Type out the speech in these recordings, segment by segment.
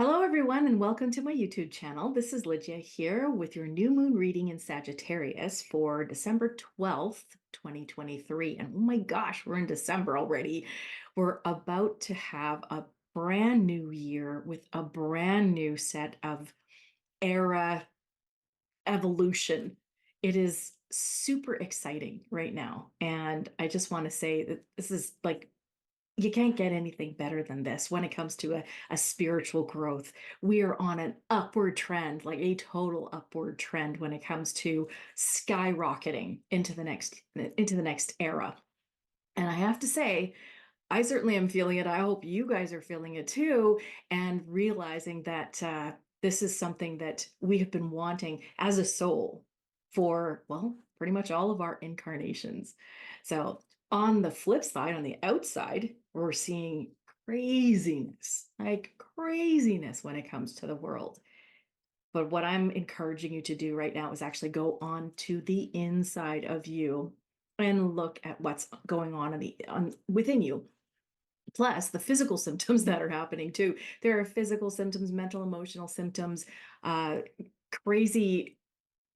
Hello, everyone, and welcome to my YouTube channel. This is Lydia here with your new moon reading in Sagittarius for December 12th, 2023. And oh my gosh, we're in December already. We're about to have a brand new year with a brand new set of era evolution. It is super exciting right now. And I just want to say that this is like you can't get anything better than this when it comes to a spiritual growth. We are on an upward trend, like a total upward trend when it comes to skyrocketing into the next era. And I have to say, I certainly am feeling it. I hope you guys are feeling it too, and realizing that this is something that we have been wanting as a soul for, well, pretty much all of our incarnations. So, on the flip side, on the outside, we're seeing craziness, like craziness when it comes to the world. But what I'm encouraging you to do right now is actually go on to the inside of you and look at what's going on within you. Plus the physical symptoms that are happening too. There are physical symptoms, mental, emotional symptoms, uh, crazy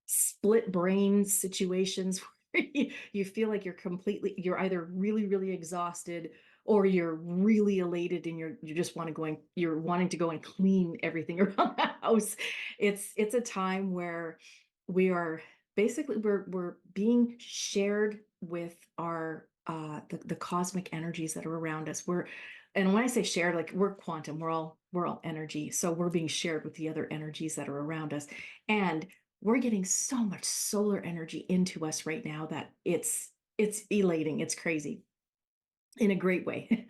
split brain situations where you feel like you're either really, really exhausted or you're really elated and you're wanting to go and clean everything around the house. It's a time where we are basically we're being shared with our the cosmic energies that are around us. And when I say shared, like we're quantum, we're all energy. So we're being shared with the other energies that are around us. And we're getting so much solar energy into us right now that it's elating. It's crazy in a great way.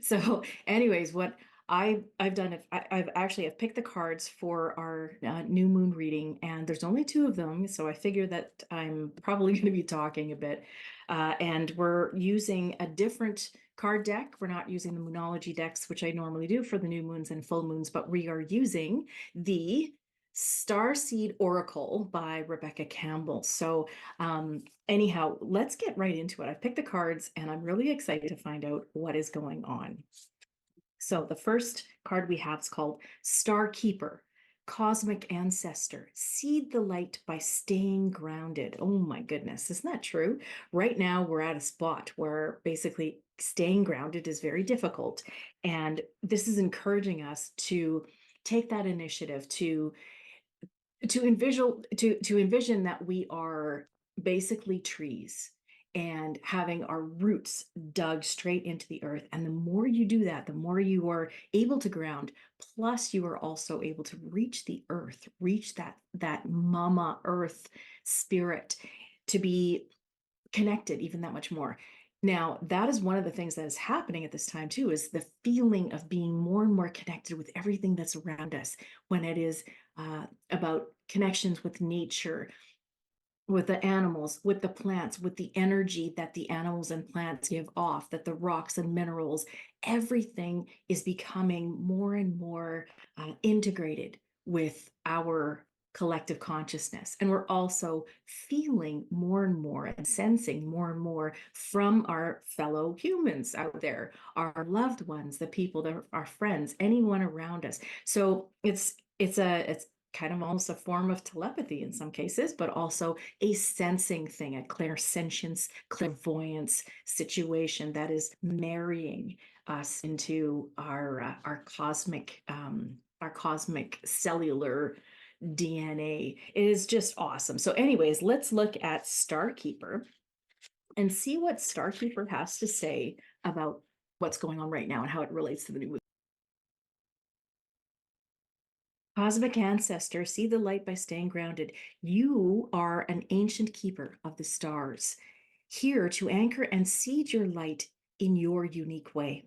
So, anyways, what I've done, I've picked the cards for our new moon reading, and there's only two of them, so I figure that I'm probably going to be talking a bit. And we're using a different card deck. We're not using the Moonology decks, which I normally do for the new moons and full moons, but we are using the Starseed Oracle by Rebecca Campbell. So, anyhow, let's get right into it. I've picked the cards and I'm really excited to find out what is going on. So, the first card we have is called Star Keeper, Cosmic Ancestor. Seed the light by staying grounded. Oh my goodness, isn't that true? Right now, we're at a spot where basically staying grounded is very difficult. And this is encouraging us to take that initiative to envision that we are basically trees and having our roots dug straight into the earth. And the more you do that, the more you are able to ground. Plus, you are also able to reach the earth, reach that mama earth spirit, to be connected even that much more. Now, that is one of the things that is happening at this time too, is the feeling of being more and more connected with everything that's around us, when it is about connections with nature, with the animals, with the plants, with the energy that the animals and plants give off, that the rocks and minerals, everything is becoming more and more integrated with our collective consciousness. And we're also feeling more and more and sensing more and more from our fellow humans out there, our loved ones, the people that are our friends, anyone around us. So it's kind of almost a form of telepathy in some cases, but also a sensing thing, a clairsentience, clairvoyance situation that is marrying us into our cosmic cellular DNA. It is just awesome. So, anyways, let's look at Starkeeper and see what Starkeeper has to say about what's going on right now and how it relates to the new. Cosmic ancestor, see the light by staying grounded. You are an ancient keeper of the stars, here to anchor and seed your light in your unique way.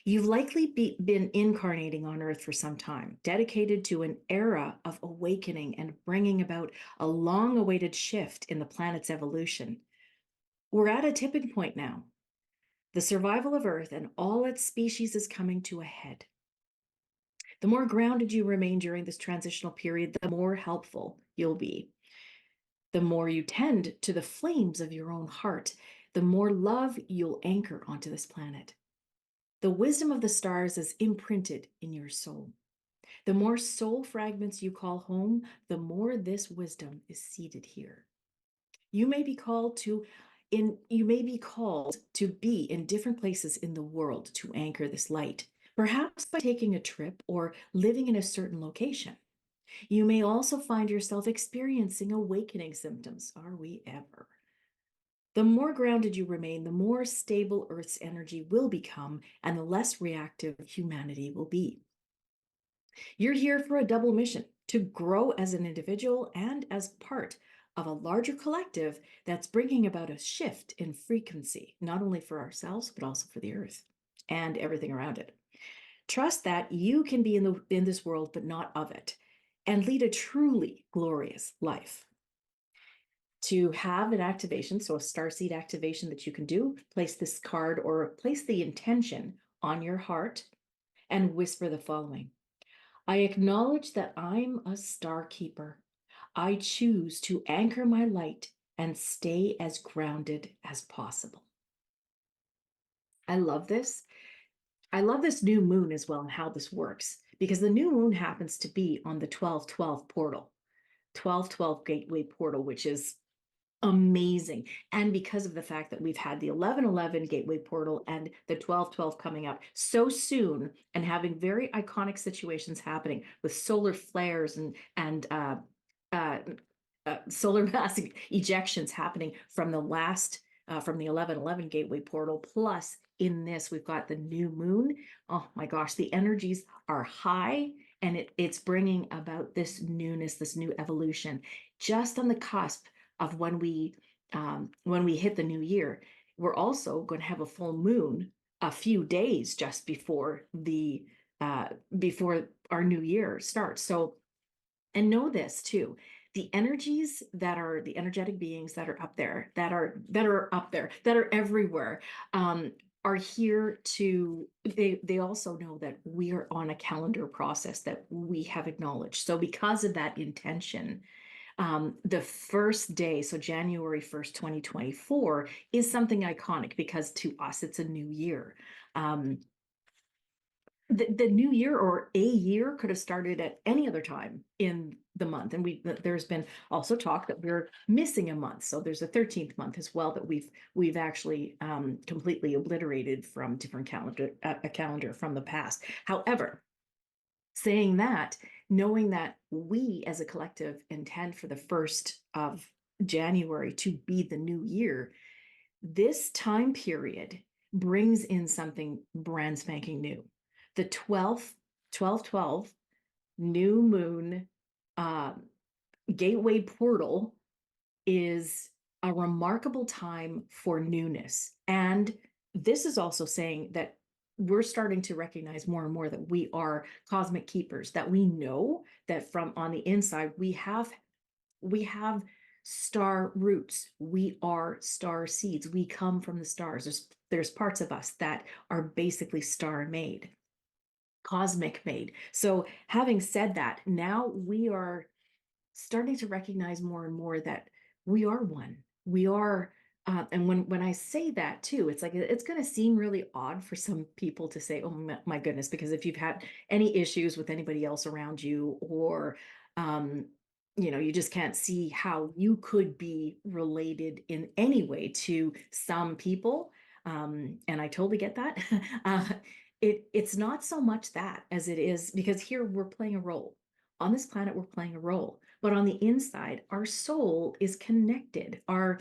You've likely been incarnating on Earth for some time, dedicated to an era of awakening and bringing about a long awaited shift in the planet's evolution. We're at a tipping point now. The survival of Earth and all its species is coming to a head. The more grounded you remain during this transitional period, the more helpful you'll be. The more you tend to the flames of your own heart, the more love you'll anchor onto this planet. The wisdom of the stars is imprinted in your soul. The more soul fragments you call home, the more this wisdom is seated here. You may be called to be in different places in the world to anchor this light, perhaps by taking a trip or living in a certain location. You may also find yourself experiencing awakening symptoms. Are we ever? The more grounded you remain, the more stable Earth's energy will become, and the less reactive humanity will be. You're here for a double mission to grow as an individual and as part of a larger collective that's bringing about a shift in frequency, not only for ourselves, but also for the Earth and everything around it. Trust that you can be in this world, but not of it, and lead a truly glorious life. To have an activation, so a starseed activation that you can do, place this card or place the intention on your heart and whisper the following. I acknowledge that I'm a star keeper. I choose to anchor my light and stay as grounded as possible. I love this. I love this new moon as well and how this works, because the new moon happens to be on the 12/12 portal, 12/12 gateway portal, which is amazing. And because of the fact that we've had the 11/11 gateway portal and the 12/12 coming up so soon and having very iconic situations happening with solar flares uh, solar mass ejections happening from from the 11/11 gateway portal. Plus, in this, we've got the new moon. Oh my gosh, the energies are high, and it's bringing about this newness, this new evolution, just on the cusp of when we hit the new year. We're also going to have a full moon a few days just before our new year starts. So, and know this too, the energies that are the energetic beings that are up there, that are everywhere, are here to, they also know that we are on a calendar process that we have acknowledged. So because of that intention, the first day, so January 1st, 2024, is something iconic because to us, it's a new year. The new year or a year could have started at any other time in the month. And there's been also talk that we're missing a month. So there's a 13th month as well that we've actually completely obliterated from different a calendar from the past. However, saying that, knowing that we as a collective intend for the 1st of January to be the new year, this time period brings in something brand spanking new. The 12/12 new moon gateway portal is a remarkable time for newness. And this is also saying that we're starting to recognize more and more that we are cosmic keepers, that we know that from on the inside, we have star roots. We are star seeds. We come from the stars. There's parts of us that are basically star made, cosmic made. So having said that, now we are starting to recognize more and more that we are one. We are, and when I say that too, it's like it's going to seem really odd for some people to say, "Oh my goodness," because if you've had any issues with anybody else around you, or you just can't see how you could be related in any way to some people, and I totally get that. It's not so much that as it is because here we're playing a role on this planet, we're playing a role, but on the inside, our soul is connected. Our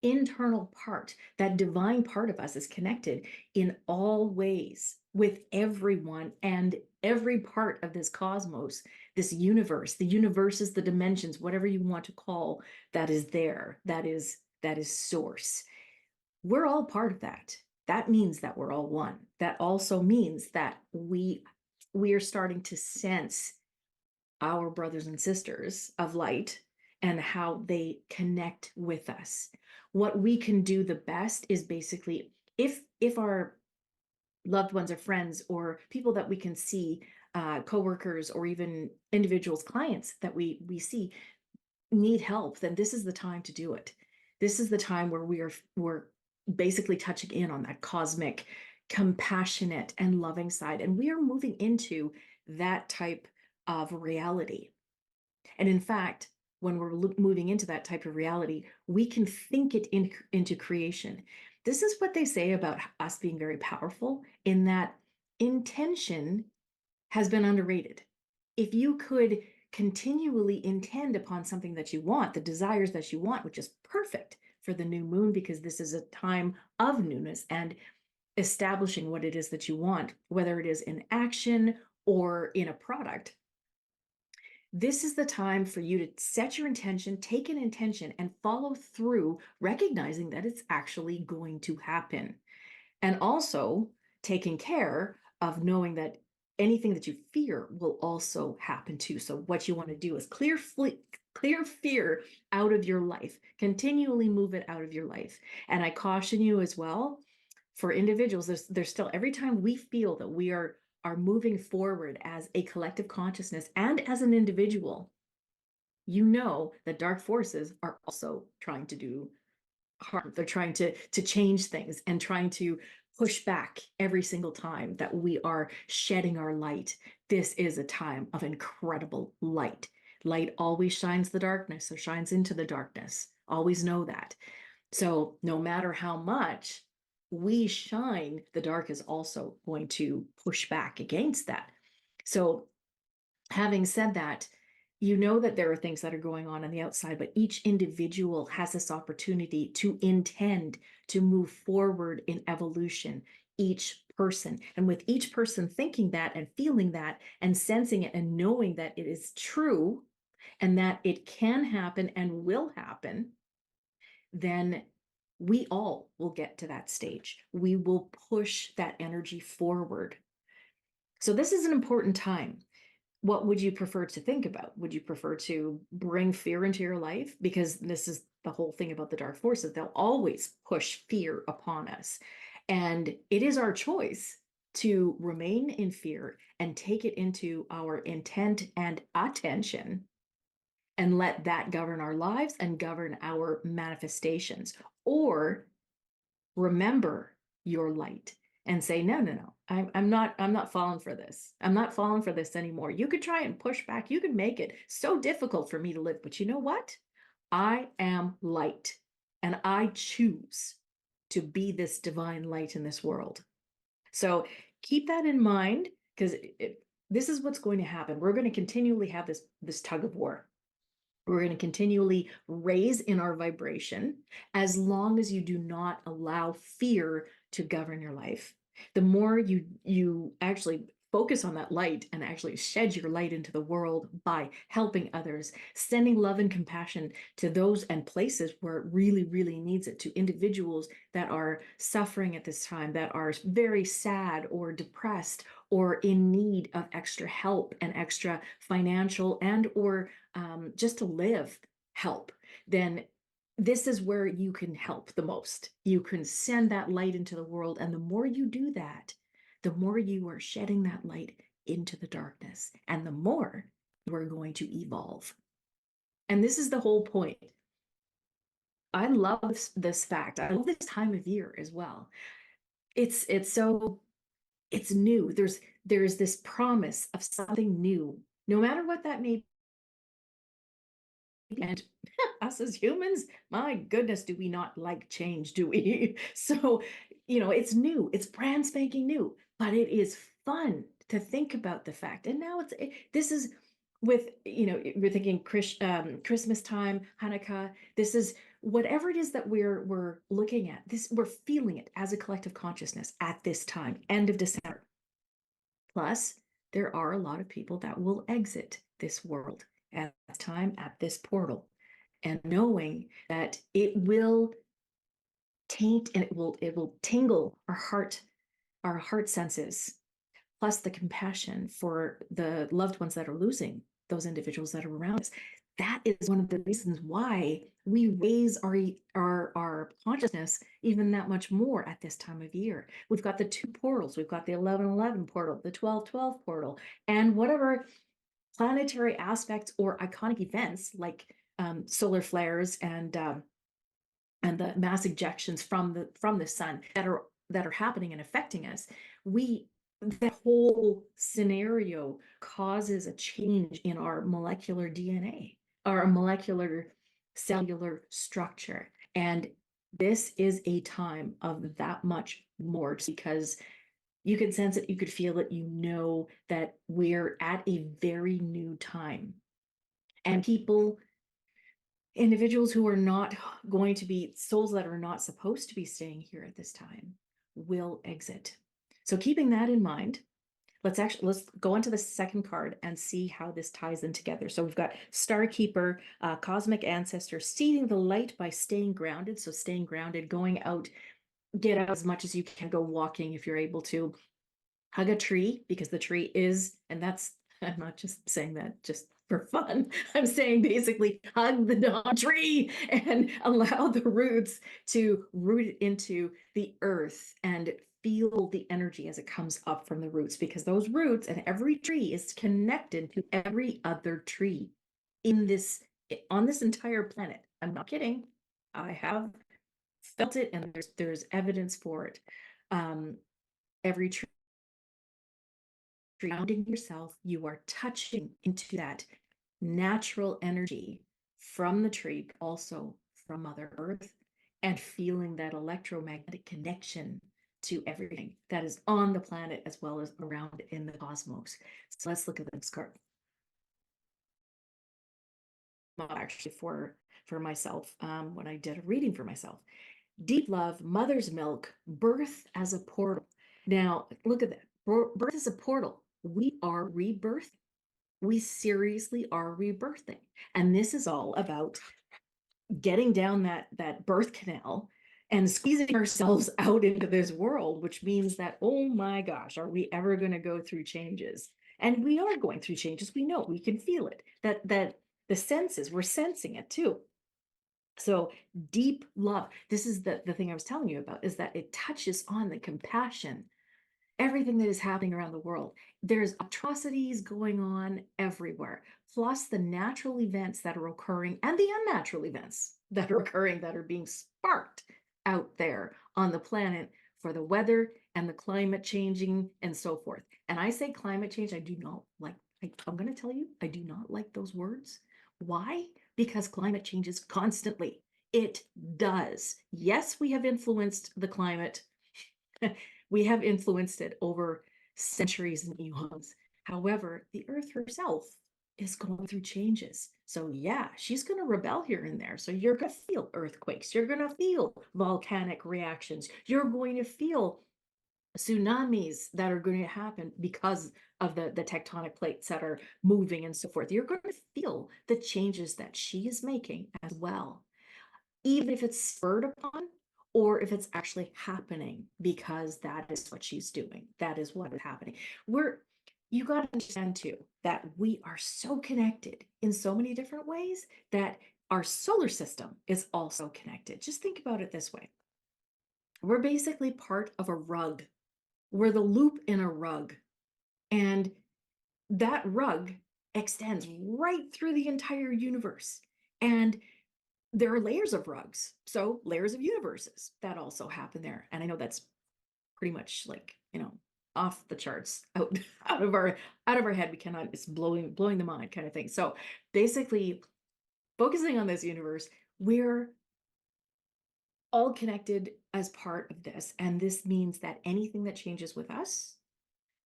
internal part, that divine part of us, is connected in all ways with everyone and every part of this cosmos, this universe. The universe is the dimensions, whatever you want to call that is there. That is source. We're all part of that. That means that we're all one. That also means that we are starting to sense our brothers and sisters of light and how they connect with us. What we can do the best is basically, if our loved ones or friends or people that we can see, coworkers or even individuals, clients that we see need help, then this is the time to do it. This is the time where we're basically touching in on that cosmic, compassionate and loving side, and we are moving into that type of reality. And in fact, when we're moving into that type of reality, we can think it into creation. This is what they say about us being very powerful, in that intention has been underrated. If you could continually intend upon something that you want, the desires that you want, which is perfect for the new moon, because this is a time of newness and establishing what it is that you want, whether it is in action or in a product. This is the time for you to set your intention, take an intention, and follow through, recognizing that it's actually going to happen. And also taking care of knowing that anything that you fear will also happen too. So what you want to do is clear fear out of your life, continually move it out of your life. And I caution you as well, for individuals, there's still, every time we feel that we are moving forward as a collective consciousness and as an individual, you know that dark forces are also trying to do harm. They're trying to change things and trying to push back every single time that we are shedding our light. This is a time of incredible light. Light always shines the darkness, or shines into the darkness. Always know that. So no matter how much we shine, the dark is also going to push back against that. So having said that, you know that there are things that are going on the outside, but each individual has this opportunity to intend to move forward in evolution, each person. And with each person thinking that and feeling that and sensing it and knowing that it is true and that it can happen and will happen, then we all will get to that stage. We will push that energy forward. So this is an important time. What would you prefer to think about? Would you prefer to bring fear into your life? Because this is the whole thing about the dark forces. They'll always push fear upon us. And it is our choice to remain in fear and take it into our intent and attention, and let that govern our lives and govern our manifestations. Or remember your light and say, no, I'm not falling for this. I'm not falling for this anymore. You could try and push back. You could make it so difficult for me to live. But you know what? I am light, and I choose to be this divine light in this world. So keep that in mind, because this is what's going to happen. We're going to continually have this tug of war. We're going to continually raise in our vibration, as long as you do not allow fear to govern your life. The more you actually focus on that light and actually shed your light into the world by helping others, sending love and compassion to those and places where it really, really needs it, to individuals that are suffering at this time, that are very sad or depressed or in need of extra help and extra financial and or just to live help, then this is where you can help the most. You can send that light into the world. And the more you do that, the more you are shedding that light into the darkness, and the more you are going to evolve. And this is the whole point. I love this fact. I love this time of year as well. It's new. There's this promise of something new, no matter what that may be. And us as humans, my goodness, do we not like change, do we? So, it's new, it's brand spanking new, but it is fun to think about the fact. And now this is with, we're thinking Christmas time, Hanukkah. This is whatever it is that we're looking at. We're feeling it as a collective consciousness at this time, end of December. Plus, there are a lot of people that will exit this world at this time, at this portal, and knowing that it will taint and it will tingle our heart senses, plus the compassion for the loved ones that are losing those individuals that are around us. That is one of the reasons why we raise our consciousness even that much more at this time of year. We've got the two portals. We've got the 11:11 portal, the 12:12 portal, and whatever planetary aspects or iconic events like solar flares and the mass ejections from the sun that are happening and affecting us. We that whole scenario causes a change in our molecular DNA, our molecular cellular structure. And this is a time of that much more, just because you can sense it, you could feel it, you know that we're at a very new time. And individuals who are not going to be, souls that are not supposed to be staying here at this time, will exit. So keeping that in mind, let's go on to the second card and see how this ties in together. So we've got Star Keeper, cosmic ancestor, seeding the light by staying grounded. So staying grounded, going out, get out as much as you can, go walking if you're able to, hug a tree, because the tree is, and that's, I'm not just saying that just for fun. I'm saying basically hug the damn tree and allow the roots to root into the earth and feel the energy as it comes up from the roots, because those roots and every tree is connected to every other tree in this, on this entire planet. I'm not kidding. I have felt it, and there's evidence for it. Every tree, grounding yourself, you are touching into that natural energy from the tree, also from Mother Earth, and feeling that electromagnetic connection to everything that is on the planet as well as around in the cosmos. So let's look at the next card. Actually, for myself, when I did a reading for myself, deep love, mother's milk, birth as a portal. Now look at that. Birth is a portal. We are rebirthing. We seriously are rebirthing. And this is all about getting down that birth canal and squeezing ourselves out into this world, which means that, oh my gosh, are we ever going to go through changes? And we are going through changes. We know, we can feel it, that the senses, we're sensing it too. So deep love, this is the thing I was telling you about, is that it touches on the compassion, everything that is happening around the world. There's atrocities going on everywhere, plus the natural events that are occurring and the unnatural events that are occurring, that are being sparked out there on the planet for the weather and the climate changing and so forth. And I say climate change, I do not like, I'm going to tell you, I do not like those words. Why? Because climate changes constantly. It does. Yes, we have influenced the climate. We have influenced it over centuries and eons. However, the earth herself is going through changes. So yeah, she's going to rebel here and there. So you're going to feel earthquakes. You're going to feel volcanic reactions. You're going to feel tsunamis that are going to happen because of the tectonic plates that are moving and so forth. You're going to feel the changes that she is making as well, even if it's spurred upon or if it's actually happening, because that is what she's doing. That is what is happening. You got to understand too that we are so connected in so many different ways, that our solar system is also connected. Just think about it this way. We're basically part of a rug. We're the loop in a rug. And that rug extends right through the entire universe. And there are layers of rugs, so layers of universes that also happen there. And I know that's pretty much like, off the charts, out of our head. We cannot, it's blowing the mind kind of thing. So basically, focusing on this universe, we're all connected as part of this. And this means that anything that changes with us,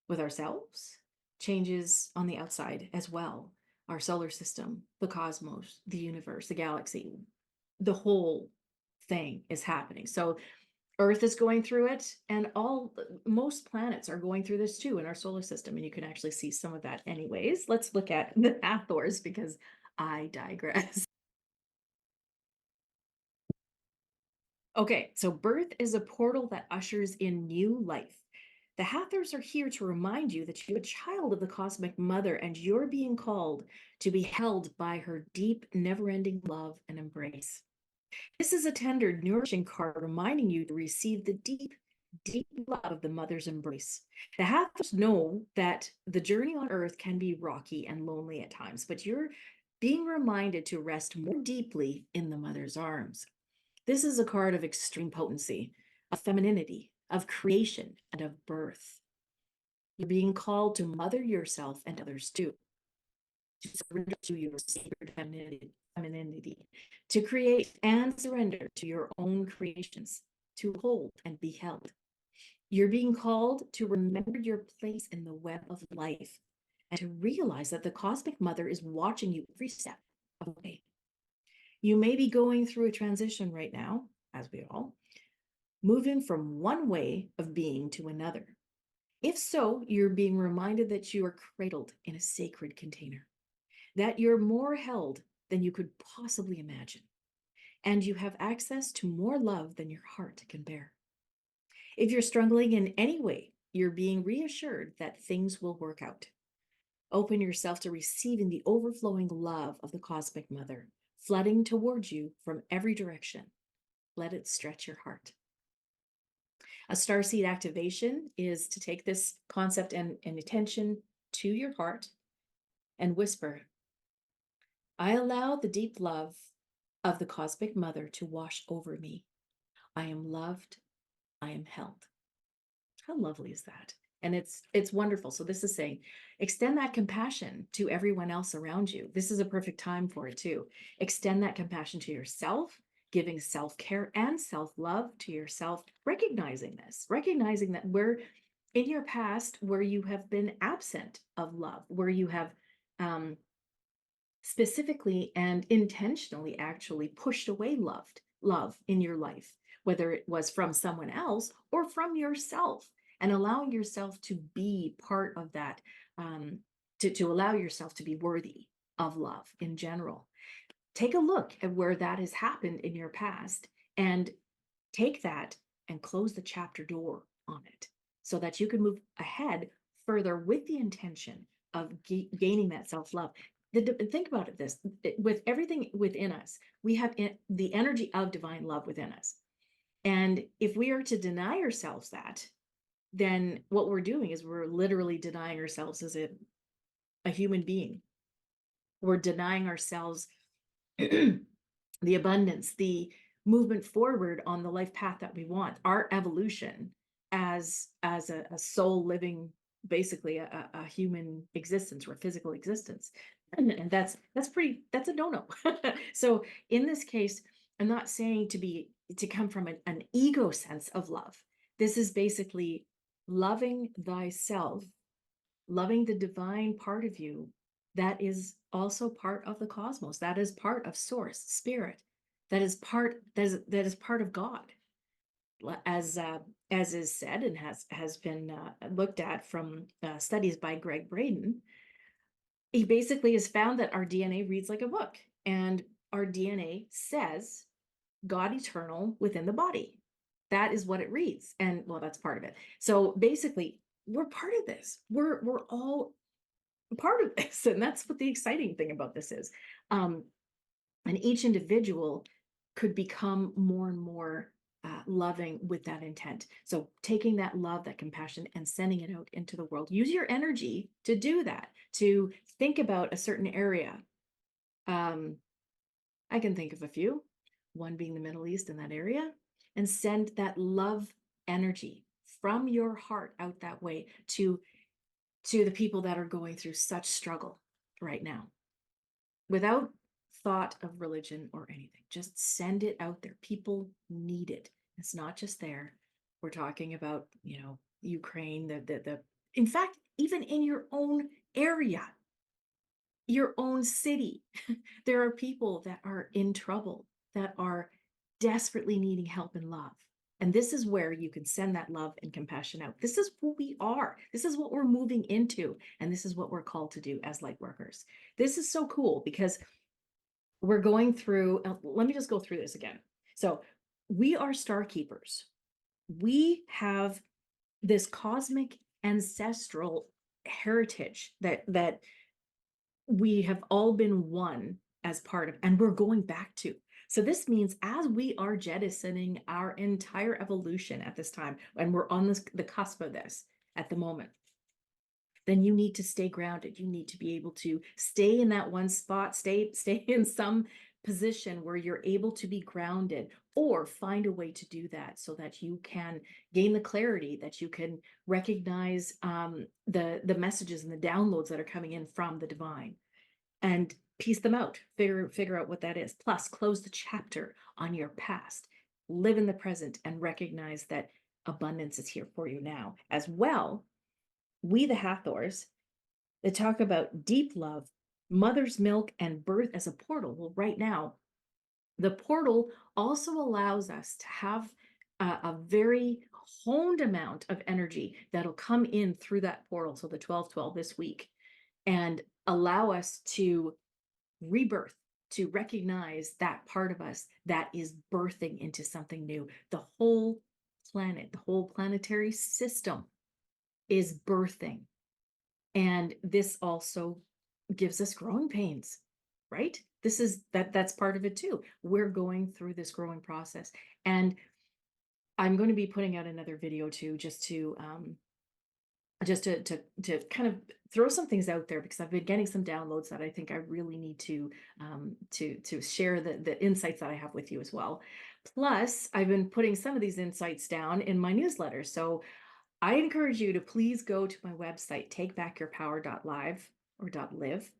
with ourselves, changes on the outside as well. Our solar system, the cosmos, the universe, the galaxy, the whole thing is happening. So Earth is going through it, and most planets are going through this too in our solar system, and you can actually see some of that. Anyways, let's look at the Hathors, because I digress. Okay, so birth is a portal that ushers in new life. The Hathors are here to remind you that you're a child of the cosmic mother, and you're being called to be held by her deep, never-ending love and embrace. This is a tender, nourishing card reminding you to receive the deep, deep love of the mother's embrace. The Hathors know that the journey on earth can be rocky and lonely at times, but you're being reminded to rest more deeply in the mother's arms. This is a card of extreme potency, of femininity, of creation, and of birth. You're being called to mother yourself and others too, to surrender to your sacred femininity, to create and surrender to your own creations, to hold and be held. You're being called to remember your place in the web of life and to realize that the cosmic mother is watching you every step of the way. You may be going through a transition right now, as we all, moving from one way of being to another. If so, you're being reminded that you are cradled in a sacred container, that you're more held than you could possibly imagine, and you have access to more love than your heart can bear. If you're struggling in any way, you're being reassured that things will work out. Open yourself to receiving the overflowing love of the cosmic mother, flooding towards you from every direction. Let it stretch your heart. A starseed activation is to take this concept and attention to your heart and whisper, I allow the deep love of the cosmic mother to wash over me. I am loved. I am held. How lovely is that? And it's wonderful. So this is saying, extend that compassion to everyone else around you. This is a perfect time for it too. Extend that compassion to yourself, giving self-care and self-love to yourself, recognizing this, recognizing that where in your past, where you have been absent of love, where you have specifically and intentionally actually pushed away love in your life, whether it was from someone else or from yourself, and allowing yourself to be part of that, to allow yourself to be worthy of love in general. Take a look at where that has happened in your past and take that and close the chapter door on it so that you can move ahead further with the intention of gaining that self-love. Think about it this, with everything within us, we have the energy of divine love within us. And if we are to deny ourselves that, then what we're doing is we're literally denying ourselves as a human being. We're denying ourselves the abundance, the movement forward on the life path that we want, our evolution as a soul living basically a human existence or a physical existence. And that's a no-no. So in this case, I'm not saying to come from an ego sense of love. This is basically loving thyself, loving the divine part of you that is also part of the cosmos, that is part of source, spirit, that is part of God, as is said and has been looked at from studies by Greg Braden. He basically has found that our DNA reads like a book, and our DNA says God eternal within the body. That is what it reads, and well, that's part of it. So basically, we're part of this. We're all part of this, and that's what the exciting thing about this is. And each individual could become more and more loving with that intent. So taking that love, that compassion, and sending it out into the world. Use your energy to do that, to think about a certain area. I can think of a few, one being the Middle East in that area, and send that love energy from your heart out that way to the people that are going through such struggle right now, without thought of religion or anything. Just send it out there. People need it. It's not just there. We're talking about, Ukraine, in fact, even in your own area, your own city, there are people that are in trouble, that are desperately needing help and love. And this is where you can send that love and compassion out. This is who we are. This is what we're moving into. And this is what we're called to do as light workers. This is so cool because we're going through, let me just go through this again. So we are star keepers. We have this cosmic ancestral heritage that we have all been one as part of, and we're going back to. So this means as we are jettisoning our entire evolution at this time, and we're on the cusp of this at the moment, then you need to stay grounded. You need to be able to stay in that one spot, stay in some position where you're able to be grounded, or find a way to do that so that you can gain the clarity, that you can recognize the messages and the downloads that are coming in from the divine, and piece them out, figure out what that is. Plus, close the chapter on your past, live in the present, and recognize that abundance is here for you now as well. We, the Hathors, they talk about deep love, mother's milk, and birth as a portal. Well, right now, the portal also allows us to have a very honed amount of energy that'll come in through that portal. So the 12/12 this week, and allow us to rebirth, to recognize that part of us that is birthing into something new. The whole planet, the whole planetary system is birthing. And this also gives us growing pains, right? That's part of it too. We're going through this growing process. And I'm going to be putting out another video too, just to kind of throw some things out there, because I've been getting some downloads that I think I really need to share the insights that I have with you as well. Plus, I've been putting some of these insights down in my newsletter. So I encourage you to please go to my website, takebackyourpower.live or .live,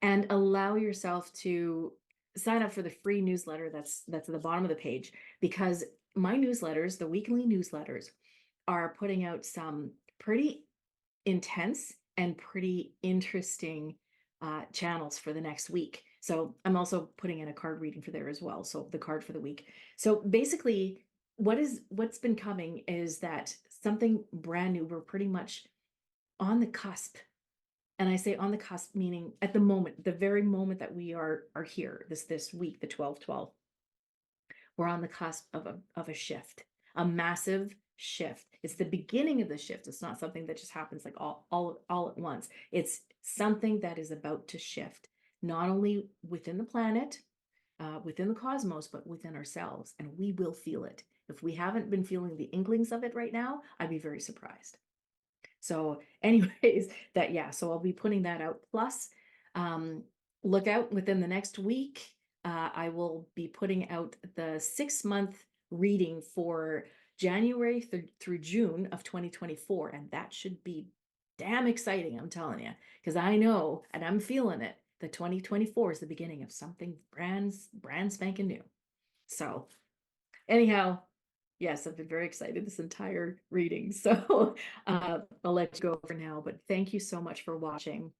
and allow yourself to sign up for the free newsletter that's at the bottom of the page, because my newsletters, the weekly newsletters, are putting out some pretty intense and pretty interesting channels for the next week. So I'm also putting in a card reading for there as well. So the card for the week. So basically, what's been coming is that something brand new. We're pretty much on the cusp. And I say on the cusp, meaning at the moment, the very moment that we are here, this week, the 12/12, we're on the cusp of a shift, a massive shift. It's the beginning of the shift. It's not something that just happens like all at once. It's something that is about to shift, not only within the planet, within the cosmos, but within ourselves. And we will feel it. If we haven't been feeling the inklings of it right now, I'd be very surprised. So anyways, so I'll be putting that out. Plus, look out within the next week. I will be putting out the 6-month reading for January through June of 2024. And that should be damn exciting, I'm telling you, because I know and I'm feeling it. The 2024 is the beginning of something brand spanking new. So anyhow, yes, I've been very excited this entire reading. So I'll let you go for now, but thank you so much for watching.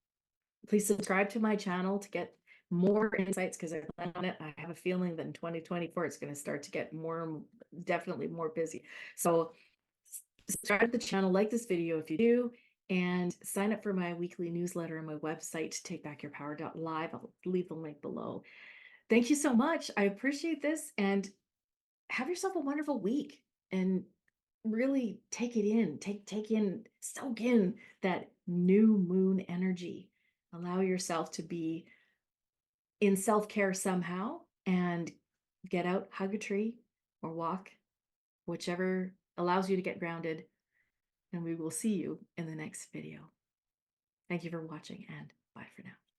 Please subscribe to my channel to get more insights, because I plan on it. I have a feeling that in 2024, it's going to start to get definitely more busy. So subscribe to the channel, like this video if you do, and sign up for my weekly newsletter on my website, takebackyourpower.live. I'll leave the link below. Thank you so much. I appreciate this, and have yourself a wonderful week, and really take it in, soak in that new moon energy. Allow yourself to be in self-care somehow, and get out, hug a tree, or walk, whichever allows you to get grounded. And we will see you in the next video. Thank you for watching, and bye for now.